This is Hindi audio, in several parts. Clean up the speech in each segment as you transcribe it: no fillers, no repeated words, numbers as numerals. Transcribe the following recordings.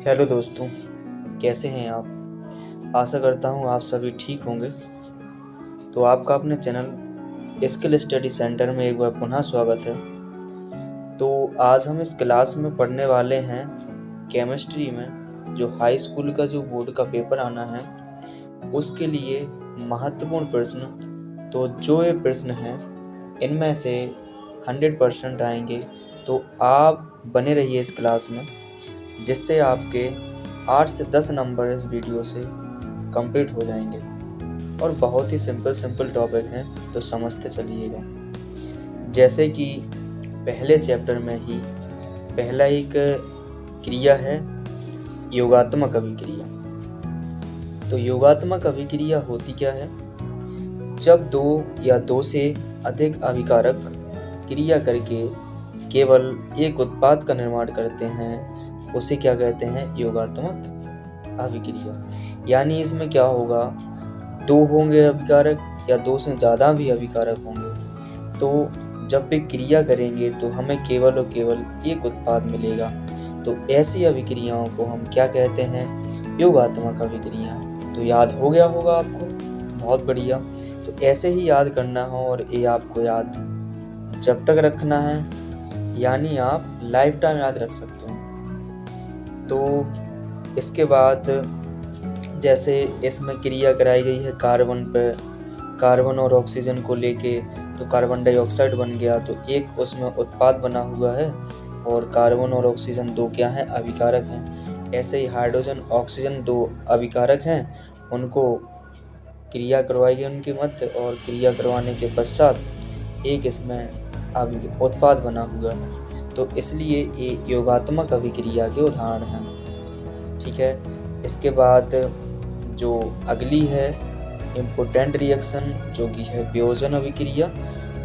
हेलो दोस्तों, कैसे हैं आप। आशा करता हूँ आप सभी ठीक होंगे। तो आपका अपने चैनल स्किल स्टडी सेंटर में एक बार पुनः स्वागत है। तो आज हम इस क्लास में पढ़ने वाले हैं केमिस्ट्री में जो हाई स्कूल का जो बोर्ड का पेपर आना है उसके लिए महत्वपूर्ण प्रश्न। तो जो ये प्रश्न हैं इनमें से 100% आएंगे। तो आप बने रहिए इस क्लास में, जिससे आपके 8 से 10 नंबर इस वीडियो से कंप्लीट हो जाएंगे। और बहुत ही सिंपल टॉपिक हैं, तो समझते चलिएगा। जैसे कि पहले चैप्टर में ही पहला एक क्रिया है योगात्मक अभिक्रिया। तो योगात्मक अभिक्रिया होती क्या है? जब दो या दो से अधिक अभिकारक क्रिया करके केवल एक उत्पाद का निर्माण करते हैं उसे क्या कहते हैं? योगात्मक अभिक्रिया। यानी इसमें क्या होगा, दो होंगे अभिकारक या दो से ज़्यादा भी अभिकारक होंगे, तो जब भी क्रिया करेंगे तो हमें केवल और केवल एक उत्पाद मिलेगा। तो ऐसी अभिक्रियाओं को हम क्या कहते हैं? योगात्मक अभिक्रिया। तो याद हो गया होगा आपको, बहुत बढ़िया। तो ऐसे ही याद करना हो, और ये आपको याद जब तक रखना है, यानी आप लाइफ टाइम याद रख सकते हो। तो इसके बाद जैसे इसमें क्रिया कराई गई है कार्बन पर, कार्बन और ऑक्सीजन को लेके, तो कार्बन डाइऑक्साइड बन गया, तो एक उसमें उत्पाद बना हुआ है। और कार्बन और ऑक्सीजन दो क्या हैं? अभिकारक हैं। ऐसे ही हाइड्रोजन ऑक्सीजन दो अभिकारक हैं, उनको क्रिया करवाई गई उनके मध्य, और क्रिया करवाने के पश्चात एक इसमें उत्पाद बना हुआ है। तो इसलिए ये योगात्मक अभिक्रिया के उदाहरण हैं। ठीक है। इसके बाद जो अगली है इम्पोर्टेंट रिएक्शन, जो कि है वियोजन अभिक्रिया।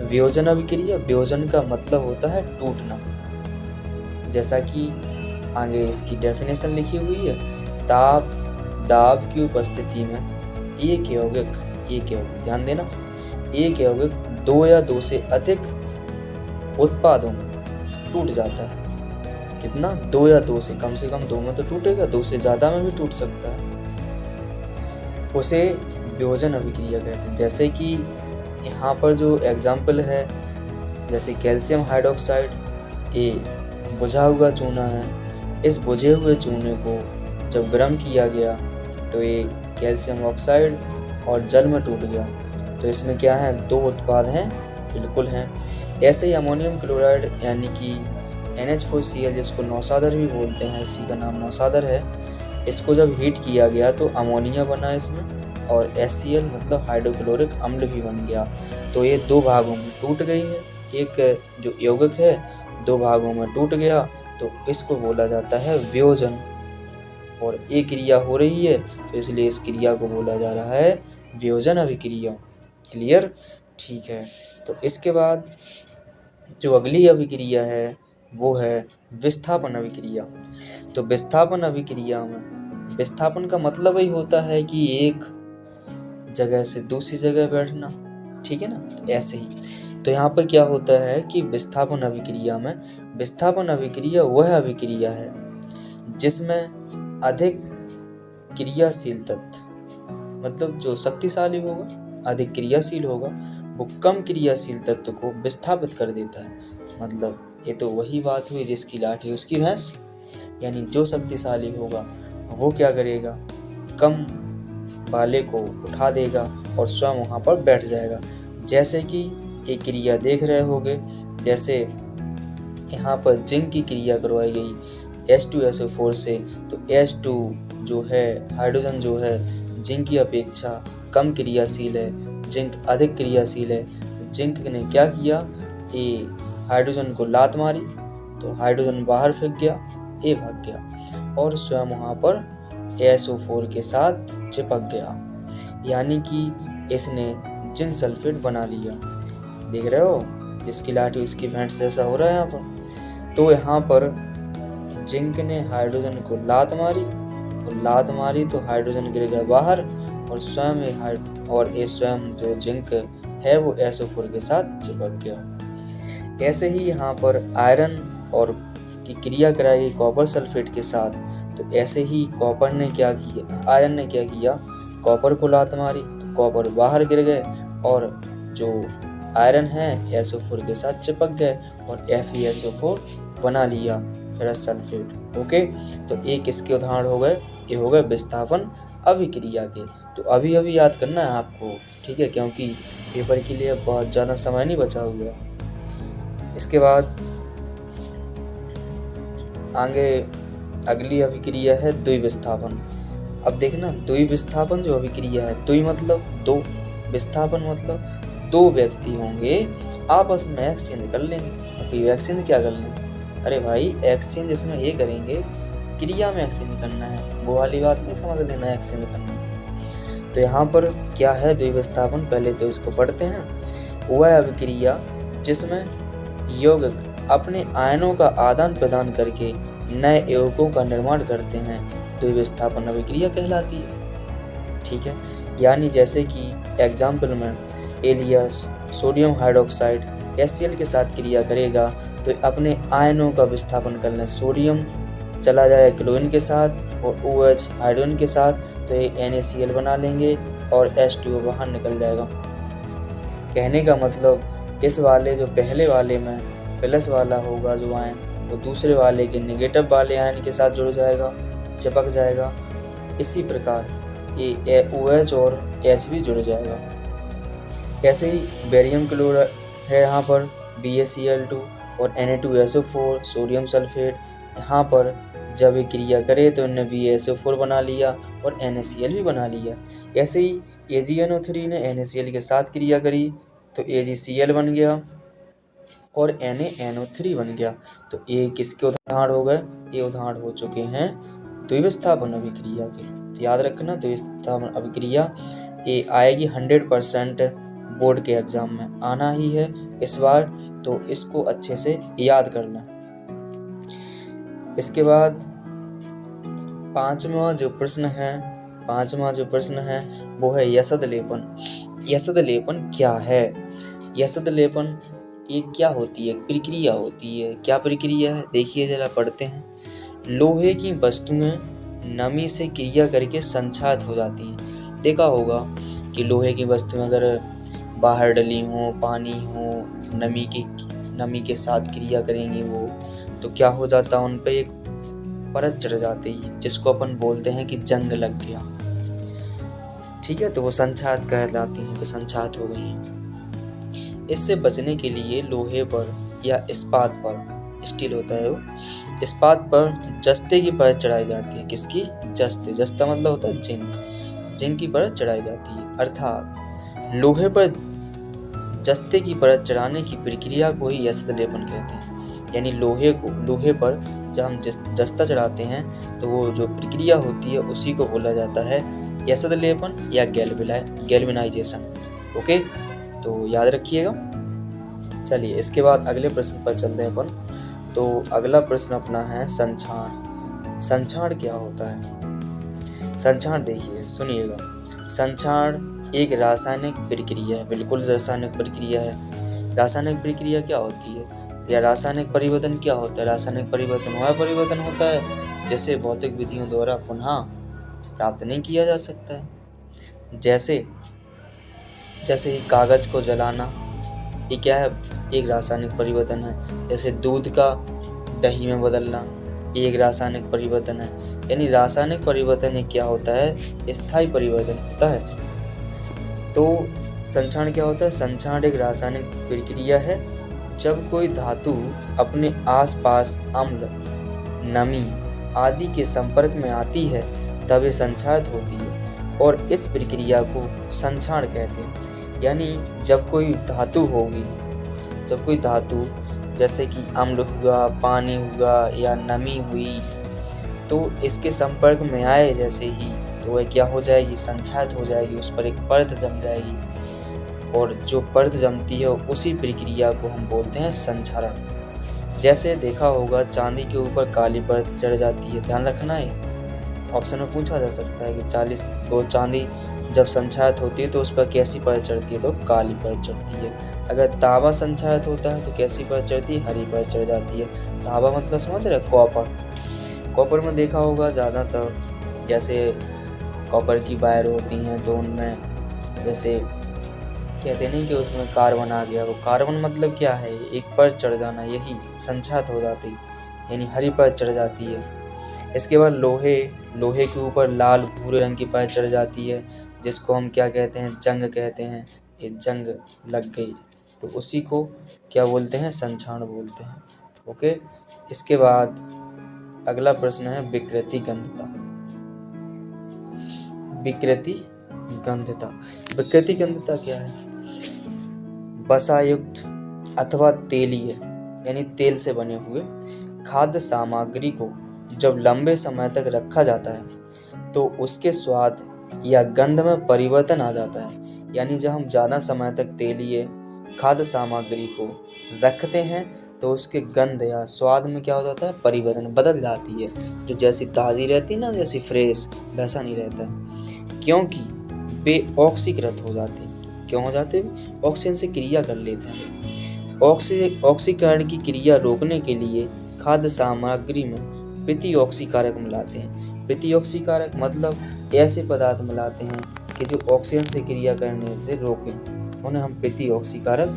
वियोजन अभिक्रिया, वियोजन का मतलब होता है टूटना। जैसा कि आगे इसकी डेफिनेशन लिखी हुई है, दाब की उपस्थिति में एक यौगिक, ध्यान देना, एक यौगिक दो या दो से अधिक उत्पादों में टूट जाता है। कितना? दो या दो से कम दो में तो टूटेगा, दो से ज़्यादा में भी टूट सकता है। उसे वियोजन अभिक्रिया कहते हैं। जैसे कि यहाँ पर जो एग्जाम्पल है, जैसे कैल्शियम हाइड्रोक्साइड, ये बुझा हुआ चूना है। इस बुझे हुए चूने को जब गर्म किया गया तो ये कैल्शियम ऑक्साइड और जल में टूट गया। तो इसमें क्या है? दो उत्पाद हैं, बिल्कुल हैं। ऐसे ही अमोनियम क्लोराइड यानी कि NH4Cl, जिसको नौसादर भी बोलते हैं, इसी का नाम नौसादर है। इसको जब हीट किया गया तो अमोनिया बना इसमें, और HCl मतलब हाइड्रोक्लोरिक अम्ल भी बन गया। तो ये दो भागों में टूट गई है। एक जो यौगिक है दो भागों में टूट गया, तो इसको बोला जाता है वियोजन। और एक क्रिया हो रही है, तो इसलिए इस क्रिया को बोला जा रहा है वियोजन अभिक्रिया। क्लियर? ठीक है। तो इसके बाद जो अगली अभिक्रिया है वो है विस्थापन अभिक्रिया। तो विस्थापन अभिक्रिया में, विस्थापन का मतलब ही होता है कि एक जगह से दूसरी जगह बैठना। ठीक है ना? तो ऐसे ही तो यहाँ पर क्या होता है कि विस्थापन अभिक्रिया में, विस्थापन अभिक्रिया वह अभिक्रिया है जिसमें अधिक क्रियाशील तत्व, मतलब जो शक्तिशाली होगा, अधिक क्रियाशील होगा, वो कम क्रियाशील तत्व को विस्थापित कर देता है। मतलब ये तो वही बात हुई, जिसकी लाठी उसकी भैंस। यानी जो शक्तिशाली होगा वो क्या करेगा? कम भाले को उठा देगा और स्वयं वहाँ पर बैठ जाएगा। जैसे कि एक क्रिया देख रहे होगे, जैसे यहाँ पर जिंक की क्रिया करवाई गई H2SO4 से, तो H2 जो है, हाइड्रोजन जो है, जिंक की अपेक्षा कम क्रियाशील है, जिंक अधिक क्रियाशील है। जिंक ने क्या किया? ये हाइड्रोजन को लात मारी, तो हाइड्रोजन बाहर फेंक गया, ये भाग गया और स्वयं वहाँ पर SO4 के साथ चिपक गया। यानी कि इसने जिंक सल्फेट बना लिया। देख रहे हो, जिसकी लाठी उसकी भेंट जैसा हो रहा है यहाँ पर। तो यहाँ पर जिंक ने हाइड्रोजन को लात मारी, तो हाइड्रोजन गिर गया बाहर, और स्वयं जो जिंक है वो SO4 के साथ चिपक गया। ऐसे ही यहाँ पर आयरन और कि क्रिया कराई गई कॉपर सल्फेट के साथ, तो ऐसे ही आयरन ने क्या किया, कॉपर को लात मारी, तो कॉपर बाहर गिर गए और जो आयरन है SO4 के साथ चिपक गए और FeSO4 बना लिया फेरस सल्फेट। ओके, तो एक इसके उदाहरण हो गए, ये हो गए विस्थापन अभिक्रिया के। तो अभी अभी याद करना है आपको, ठीक है, क्योंकि पेपर के लिए बहुत ज़्यादा समय नहीं बचा हुआ है। इसके बाद आगे अगली अभिक्रिया है द्विविस्थापन। अब देखना, द्विविस्थापन जो अभिक्रिया है, द्वि मतलब दो, विस्थापन मतलब दो व्यक्ति होंगे आपस में एक्सचेंज कर लेंगे। अब एक्सचेंज क्या कर लेंगे? अरे भाई एक्सचेंज इसमें ये करेंगे, क्रिया में एक्सचेंज करना है, वो वाली बात नहीं समझ लेना एक्सचेंज करना है। तो यहाँ पर क्या है द्विविस्थापन, पहले तो इसको पढ़ते हैं। वह अभिक्रिया जिसमें यौगिक अपने आयनों का आदान प्रदान करके नए यौगिकों का निर्माण करते हैं, द्विविस्थापन अभिक्रिया कहलाती है। ठीक है, यानी जैसे कि एग्जाम्पल में एलिया सोडियम हाइड्रोक्साइड HCl के साथ क्रिया करेगा तो अपने आयनों का विस्थापन करना, सोडियम चला जाए क्लोरीन के साथ और OH हाइड्रोजन के साथ, तो ये NaCl बना लेंगे और H2O बाहर निकल जाएगा। कहने का मतलब इस वाले जो पहले वाले में प्लस वाला होगा जो आयन, वो दूसरे वाले के नेगेटिव वाले आयन के साथ जुड़ जाएगा, चिपक जाएगा। इसी प्रकार ये OH और H भी जुड़ जाएगा। ऐसे ही बेरियम क्लोराइड है यहाँ पर BaCl2 और Na2SO4 सोडियम सल्फेट, यहाँ पर जब ये क्रिया करे तो इन्होंने BaSO4 बना लिया और NaCl भी बना लिया। ऐसे ही AgNO3 ने NaCl के साथ क्रिया करी तो AgCl बन गया और NaNO3 बन गया। तो ये किसके उदाहरण हो गए? ये उदाहरण हो चुके हैं द्विविस्थापन अभिक्रिया के। तो याद रखना, द्विविस्थापन अभिक्रिया ये आएगी 100% बोर्ड के एग्जाम में, आना ही है इस बार, तो इसको अच्छे से याद करना। इसके बाद पांचवा जो प्रश्न है वो है यसद लेपन। यसद लेपन क्या है? यसद लेपन ये क्या होती है? प्रक्रिया होती है। क्या प्रक्रिया है? देखिए जरा पढ़ते हैं। लोहे की वस्तुएं नमी से क्रिया करके संक्षारित हो जाती हैं। देखा होगा कि लोहे की वस्तुएं अगर बाहर डली हो, पानी हो, नमी के साथ क्रिया करेंगी वो, तो क्या हो जाता है, उन पे एक परत चढ़ जाती है जिसको अपन बोलते हैं कि जंग लग गया। ठीक है, तो वो संक्षारित कहलाती हैं कि संक्षारित हो गई हैं। इससे बचने के लिए लोहे पर या इस्पात पर, स्टील होता है वो, इस्पात पर जस्ते की परत चढ़ाई जाती है। किसकी? जस्ता मतलब होता है जिंक की परत चढ़ाई जाती है। अर्थात लोहे पर जस्ते की परत चढ़ाने की प्रक्रिया को ही यसद लेपन कहते हैं। यानी लोहे पर जब हम जस्ता चढ़ाते हैं तो वो जो प्रक्रिया होती है उसी को बोला जाता है यसद लेपन या गैल्वेनाइजेशन। ओके, तो याद रखिएगा। चलिए इसके बाद अगले प्रश्न पर चलते हैं अपन। तो अगला प्रश्न अपना है संक्षारण। संक्षारण क्या होता है? संक्षारण देखिए, सुनिएगा। संक्षारण एक रासायनिक प्रक्रिया है, बिल्कुल रासायनिक प्रक्रिया है। रासायनिक प्रक्रिया क्या होती है या रासायनिक परिवर्तन क्या होता है? रासायनिक परिवर्तन वह परिवर्तन होता है जिसे भौतिक विधियों द्वारा पुनः प्राप्त नहीं किया जा सकता है। जैसे कि कागज को जलाना, ये क्या है? एक रासायनिक परिवर्तन है। जैसे दूध का दही में बदलना, ये एक रासायनिक परिवर्तन है। यानी रासायनिक परिवर्तन क्या होता है? स्थायी परिवर्तन होता है। तो संक्षारण क्या होता है? संक्षारण एक रासायनिक प्रक्रिया है जब कोई धातु अपने आसपास अम्ल, नमी आदि के संपर्क में आती है तब ये संक्षारित होती है और इस प्रक्रिया को संक्षारण कहते हैं। यानी जब कोई धातु जैसे कि अम्ल हुआ, पानी हुआ या नमी हुई, तो इसके संपर्क में आए जैसे ही, तो वह क्या हो जाएगी? संक्षारित हो जाएगी, उस पर एक परत जम जाएगी और जो परत जमती है उसी प्रक्रिया को हम बोलते हैं संक्षारण। जैसे देखा होगा चांदी के ऊपर काली परत चढ़ जाती है, ध्यान रखना है। ऑप्शन में पूछा जा सकता है कि चांदी जब संक्षारित होती है तो उस पर कैसी परत चढ़ती है, तो काली परत चढ़ती है। अगर तांबा संक्षारित होता है तो कैसी परत चढ़ती है, हरी परत चढ़ जाती है। तांबा मतलब समझ रहे, कॉपर। कॉपर में देखा होगा ज़्यादातर जैसे कॉपर की वायर होती हैं तो उनमें जैसे कहते नहीं कि उसमें कार्बन आ गया, वो कार्बन मतलब क्या है, एक परत चढ़ जाना, यही संक्षारित हो जाती, यानी हरी परत चढ़ जाती है। इसके बाद लोहे के ऊपर लाल भूरे रंग की परत चढ़ जाती है, जिसको हम क्या कहते हैं, जंग कहते हैं। ये जंग लग गई तो उसी को क्या बोलते हैं, संक्षारण बोलते हैं। ओके। इसके बाद अगला प्रश्न है विकृति गंधता। विकृति गंधता, विकृति गंधता क्या है? वसायुक्त अथवा तेलीय यानी तेल से बने हुए खाद्य सामग्री को जब लंबे समय तक रखा जाता है तो उसके स्वाद या गंध में परिवर्तन आ जाता है। यानी जब हम ज़्यादा समय तक तेलीय खाद्य सामग्री को रखते हैं तो उसके गंध या स्वाद में क्या हो जाता है, परिवर्तन, बदल जाती है। जो जैसी ताज़ी रहती है ना, जैसी फ्रेश, वैसा नहीं रहता है, क्योंकि वे ऑक्सीकृत हो जाते हैं। क्यों हो जाते हैं? ऑक्सीजन से क्रिया कर लेते हैं। ऑक्सीकरण की क्रिया रोकने के लिए खाद्य सामग्री में प्रतिऑक्सीकारक मिलाते हैं। प्रतिऑक्सीकारक मतलब ऐसे पदार्थ मिलाते हैं कि जो ऑक्सीजन से क्रिया करने से रोकें, उन्हें हम प्रतिऑक्सीकारक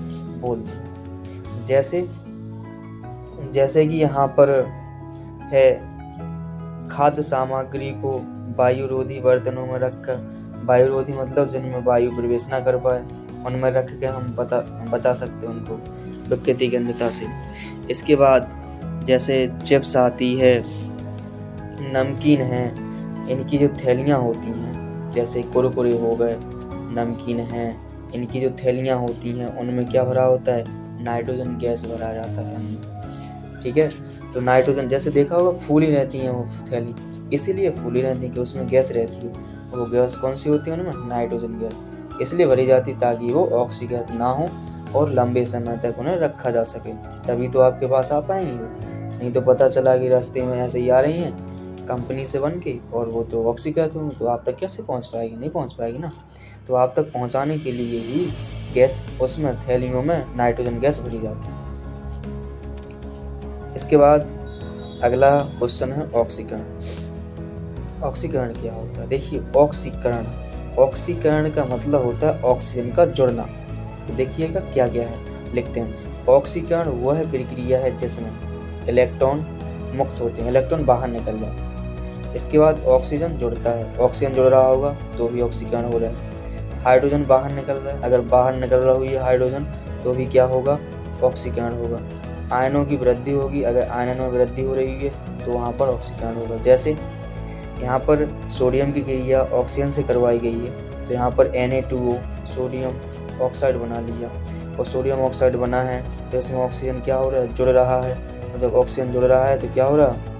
बोलते हैं। जैसे कि यहाँ पर है, खाद्य सामग्री को वायुरोधी बर्तनों में रखकर, वायुरोधी मतलब जिनमें वायु प्रवेश ना कर पाए, उनमें रख के हम बचा सकते हैं उनको विकृति गंधता से। इसके बाद जैसे चिप्स आती है, नमकीन है, इनकी जो थैलियाँ होती हैं, जैसे कुरकुरे हो गए, नमकीन हैं, इनकी जो थैलियाँ होती हैं उनमें क्या भरा होता है, नाइट्रोजन गैस भरा जाता है अंदर। ठीक है, तो नाइट्रोजन, जैसे देखा होगा फूली रहती हैं वो थैली, इसीलिए फूली रहती है कि उसमें गैस रहती है। वो गैस कौन सी होती है उनमें, नाइट्रोजन गैस, इसलिए भरी जाती ताकि वो ऑक्सीकृत ना हो और लंबे समय तक उन्हें रखा जा सके। तभी तो आपके पास आ पाएंगी वो, नहीं तो पता चला कि रास्ते में ऐसे ही आ रही हैं कंपनी से बन के और वो तो ऑक्सीकृत होंगी, तो आप तक कैसे पहुंच पाएगी, नहीं पहुंच पाएगी ना। तो आप तक पहुंचाने के लिए ही गैस, उसमें थैलियों में नाइट्रोजन गैस भरी जाती है। इसके बाद अगला क्वेश्चन है ऑक्सीकरण। ऑक्सीकरण क्या होता है? देखिए, ऑक्सीकरण का मतलब होता है ऑक्सीजन का जुड़ना। तो देखिएगा क्या क्या है, लिखते हैं। ऑक्सीकरण वह प्रक्रिया है जिसमें इलेक्ट्रॉन मुक्त होते हैं, इलेक्ट्रॉन बाहर निकल जाते हैं। इसके बाद ऑक्सीजन जुड़ता है, ऑक्सीजन जुड़ रहा होगा तो भी ऑक्सीकरण हो रहा है। हाइड्रोजन बाहर निकल रहा है, अगर बाहर निकल रही है हाइड्रोजन तो भी क्या होगा, ऑक्सीकरण होगा। आयनों की वृद्धि होगी, अगर आयनों में वृद्धि हो रही है तो वहाँ पर ऑक्सीकरण होगा। जैसे यहाँ पर सोडियम की क्रिया ऑक्सीजन से करवाई गई है तो यहाँ पर Na2O सोडियम ऑक्साइड बना लिया, और सोडियम ऑक्साइड बना है तो इसमें ऑक्सीजन क्या हो रहा है, जुड़ रहा है। और जब ऑक्सीजन जुड़ रहा है तो क्या हो रहा है,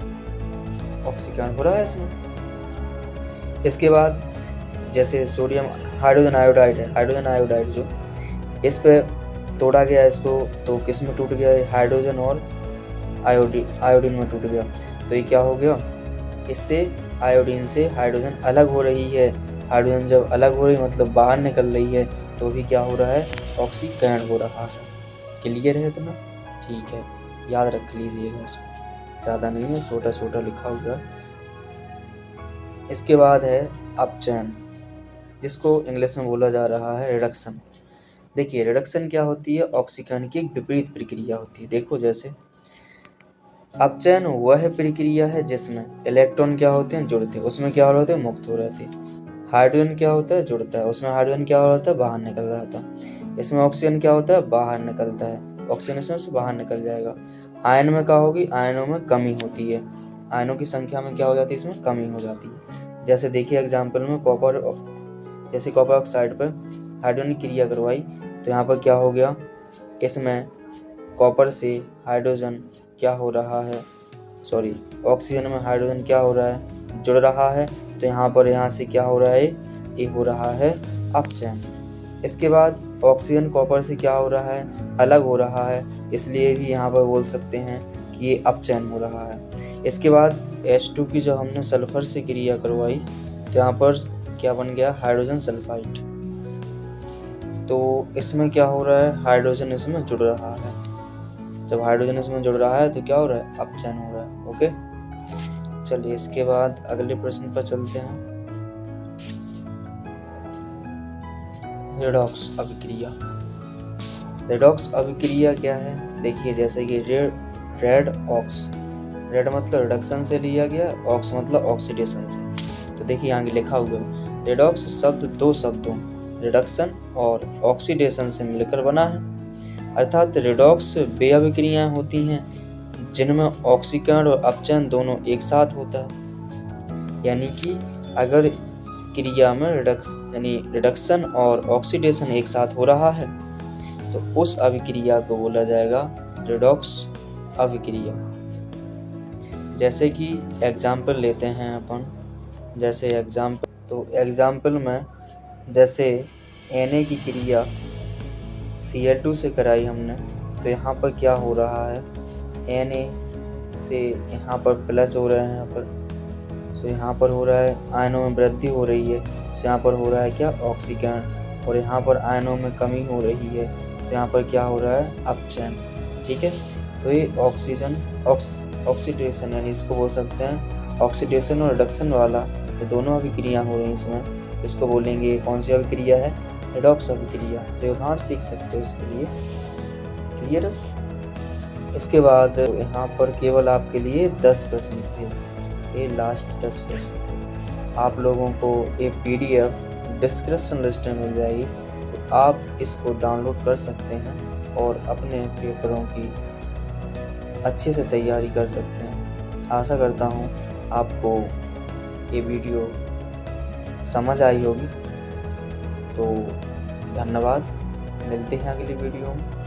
ऑक्सीकरण हो रहा है इसमें। इसके बाद जैसे सोडियम हाइड्रोजन आयोडाइड है, हाइड्रोजन आयोडाइड जो इस पे तोड़ा गया इसको, तो किस में टूट गया, हाइड्रोजन और आयोडीन में टूट गया। तो ये क्या हो गया, इससे आयोडीन से हाइड्रोजन अलग हो रही है। हाइड्रोजन जब अलग हो रही है मतलब बाहर निकल रही है, तो भी क्या हो रहा है, ऑक्सीकरण हो रहा है। क्लियर है इतना? ठीक है, याद रख लीजिएगा, इसमें ज़्यादा नहीं है, छोटा छोटा लिखा हुआ है। इसके बाद है अपचयन, जिसको इंग्लिश में बोला जा रहा है रिडक्शन। देखिए, रिडक्शन क्या होती है, ऑक्सीकरण की एक विपरीत प्रक्रिया होती है। देखो, जैसे अपचयन वह प्रक्रिया है जिसमें इलेक्ट्रॉन क्या होते हैं, जुड़ते हैं, उसमें क्या हो रहा होता है, मुक्त हो रहते हैं। हाइड्रोजन क्या होता है, जुड़ता है, उसमें हाइड्रोजन क्या हो रहा होता है, बाहर निकल रहा था। इसमें ऑक्सीजन क्या होता है, बाहर निकलता है, ऑक्सीजन इसमें से बाहर निकल जाएगा। आयन में क्या होगी, आयनों में कमी होती है, आयनों की संख्या में क्या हो जाती है, इसमें कमी हो जाती है। जैसे देखिए एग्जाम्पल में कॉपर, जैसे कॉपर ऑक्साइड पर हाइड्रोजन की क्रिया करवाई तो यहाँ पर क्या हो गया, इसमें कॉपर से हाइड्रोजन क्या हो रहा है, ऑक्सीजन में हाइड्रोजन क्या हो रहा है, जुड़ रहा है। तो यहाँ से क्या हो रहा है, ये हो रहा है अपचयन। इसके बाद ऑक्सीजन कॉपर से क्या हो रहा है, अलग हो रहा है, इसलिए भी यहाँ पर बोल सकते हैं कि ये अपचयन हो रहा है। इसके बाद H2 की जब हमने सल्फर से क्रिया करवाई तो यहाँ पर क्या बन गया, हाइड्रोजन सल्फाइड। तो इसमें क्या हो रहा है, हाइड्रोजन इसमें जुड़ रहा है। जब हाइड्रोजन इसमें जुड़ रहा है तो क्या हो रहा है, अपचयन हो रहा है। ओके, चलिए इसके बाद अगले प्रश्न पर चलते हैं। रेडॉक्स अभिक्रिया। रेडॉक्स अभिक्रिया क्या है, देखिए जैसे कि रेड ऑक्स, रेड मतलब रिडक्शन से लिया गया, ऑक्स मतलब ऑक्सीडेशन से। तो देखिए यहाँ लिखा हुआ है रेडॉक्स शब्द दो शब्दों रिडक्शन और ऑक्सीडेशन से मिलकर बना है। अर्थात रेडॉक्स वे अभिक्रियाएं होती हैं जिनमें ऑक्सीकरण और अपचयन दोनों एक साथ होता है। यानी कि अगर क्रिया में रिडक्शन और ऑक्सीडेशन एक साथ हो रहा है तो उस अभिक्रिया को बोला जाएगा रेडॉक्स अभिक्रिया। जैसे कि एग्जाम्पल लेते हैं अपन, जैसे एग्जाम्पल में जैसे Na की क्रिया Cl2 से कराई हमने, तो यहाँ पर क्या हो रहा है, Na से यहाँ पर प्लस हो रहे हैं, यहाँ पर तो यहाँ पर हो रहा है आयनों में वृद्धि हो रही है, तो यहाँ पर हो रहा है क्या, ऑक्सीकरण, और यहाँ पर आयनों में कमी हो रही है, तो यहाँ पर क्या हो रहा है, अपचयन। ठीक है, तो ये ऑक्सीडेशन यानी इसको बोल सकते हैं ऑक्सीडेशन और रिडक्शन वाला, तो दोनों अभिक्रिया हो रही हैं इसमें, इसको बोलेंगे कौन सी अभिक्रिया है, रेडॉक्स अभिक्रिया। तो उदाहरण सीख सकते हो इसके लिए, क्लियर। इसके बाद यहाँ पर केवल आपके लिए 10 प्रश्न थे, ये लास्ट 10 प्रश्न थे। आप लोगों को ये PDF डिस्क्रिप्शन लिस्ट में मिल जाएगी, तो आप इसको डाउनलोड कर सकते हैं और अपने पेपरों की अच्छे से तैयारी कर सकते हैं। आशा करता हूँ आपको ये वीडियो समझ आई होगी। तो धन्यवाद, मिलते हैं अगली वीडियो में।